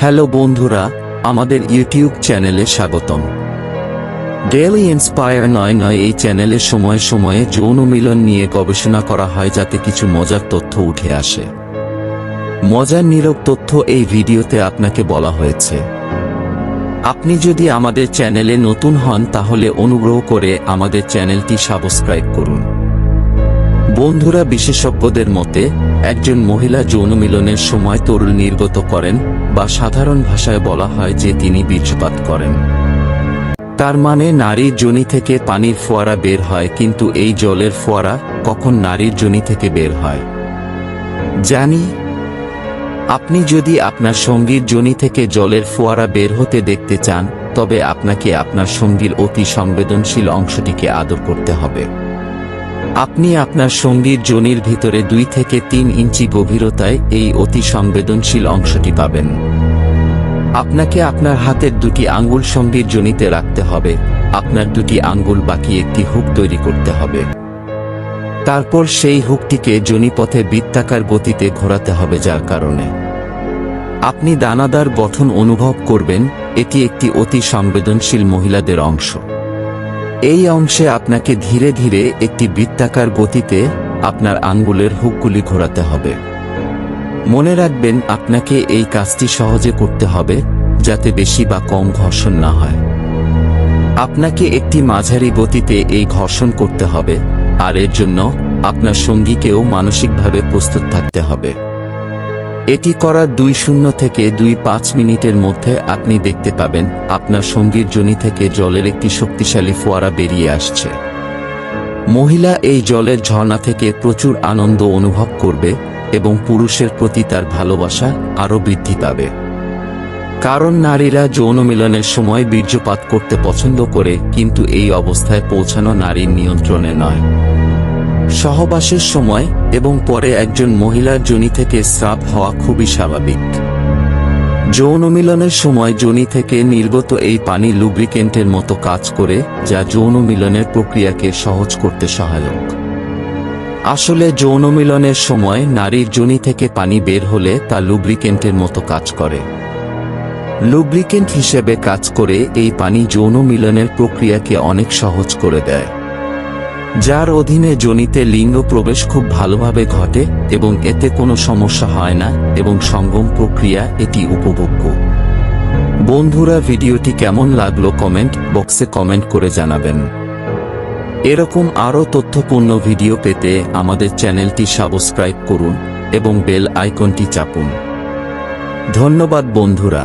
Hello বন্ধুরা, আমাদের YouTube চ্যানেলে স্বাগতম। ডেইলি ইন্সপায়ার 99 এই চ্যানেলে সময়ে সময়ে যৌন মিলন নিয়ে গবেষণা করা হয় যাতে কিছু মজার তথ্য উঠে আসে। মজার নীরব তথ্য এই ভিডিওতে আপনাকে বলা হয়েছে। আপনি যদি আমাদের চ্যানেলে নতুন হন তাহলে অনুগ্রহ করে আমাদের চ্যানেলটি সাবস্ক্রাইব করুন। বন্ধুরা, বিশেষজ্ঞদের মতে একজন মহিলা যৌন মিলনের সময় তরল নির্গত করেন বা সাধারণ ভাষায় বলা হয় যে তিনি বীর্যপাত করেন। তার মানে নারীর যোনি থেকে পানির ফোয়ারা বের হয়, কিন্তু এই জলের ফোয়ারা কখন নারীর যোনি থেকে বের হয় জানি। আপনি যদি আপনার সঙ্গীর যোনি থেকে জলের ফোয়ারা বের হতে দেখতে চান তবে আপনাকে আপনার সঙ্গীর অতি সংবেদনশীল অংশটিকে আদর করতে হবে। আপনি আপনার সঙ্গীর যোনির ভিতরে 2 থেকে 3 ইঞ্চি গভীরতায় এই অতি সংবেদনশীল অংশটি পাবেন। আপনাকে আপনার হাতের 2টি আঙ্গুল সঙ্গীর যোনিতে রাখতে হবে। আপনার 2টি আঙ্গুল বাকি একটি হুক তৈরি করতে হবে। তারপর সেই হুকটিকে যোনিপথে বৃত্তাকার গতিতে ঘোরাতে হবে, যার কারণে আপনি দানাদার গঠন অনুভব করবেন। এটি একটি অতি সংবেদনশীল মহিলাদের অংশ। এই অংশে আপনাকে ধীরে ধীরে একটি বৃত্তাকার গতিতে আপনার আঙ্গুলের হুকগুলি ঘোরাতে হবে। মনে রাখবেন, আপনাকে এই কাজটি সহজে করতে হবে যাতে বেশি বা কম ঘর্ষণ না হয়। আপনাকে একটি মাঝারি গতিতে এই ঘর্ষণ করতে হবে, আর এর জন্য আপনার সঙ্গীকেও মানসিকভাবে প্রস্তুত থাকতে হবে। এটি করার 2 থেকে 5 মিনিটের মধ্যে আপনি দেখতে পাবেন আপনার সঙ্গীর যোনি থেকে জলের একটি শক্তিশালী ফোয়ারা বেরিয়ে আসছে। মহিলা এই জলের ঝর্ণা থেকে প্রচুর আনন্দ অনুভব করবে এবং পুরুষের প্রতি তার ভালোবাসা আরও বৃদ্ধি পাবে। কারণ নারীরা যৌন মিলনের সময় বীর্যপাত করতে পছন্দ করে, কিন্তু এই অবস্থায় পৌঁছানো নারীর নিয়ন্ত্রণে নয়। সহবাসের সময় এবং পরে একজন মহিলার যোনি থেকে স্রাব হওয়া খুবই স্বাভাবিক। যৌন মিলনের সময় যোনি থেকে নির্গত এই পানি লুব্রিকেন্টের মতো কাজ করে, যা যৌন মিলনের প্রক্রিয়াকে সহজ করতে সহায়ক। আসলে যৌন মিলনের সময় নারীর যোনি থেকে পানি বের হলে তা লুব্রিকেন্টের মতো কাজ করে। লুব্রিকেন্ট হিসেবে কাজ করে এই পানি যৌন মিলনের প্রক্রিয়াকে অনেক সহজ করে দেয়, যার অধীনে যোনিতে লিঙ্গ প্রবেশ খুব ভালোভাবে ঘটে এবং এতে কোনো সমস্যা হয় না এবং সঙ্গম প্রক্রিয়া এটি উপভোগ্য। বন্ধুরা, ভিডিওটি কেমন লাগলো কমেন্ট বক্সে কমেন্ট করে জানাবেন। এরকম আরও তথ্যপূর্ণ ভিডিও পেতে আমাদের চ্যানেলটি সাবস্ক্রাইব করুন এবং বেল আইকনটি চাপুন। ধন্যবাদ বন্ধুরা।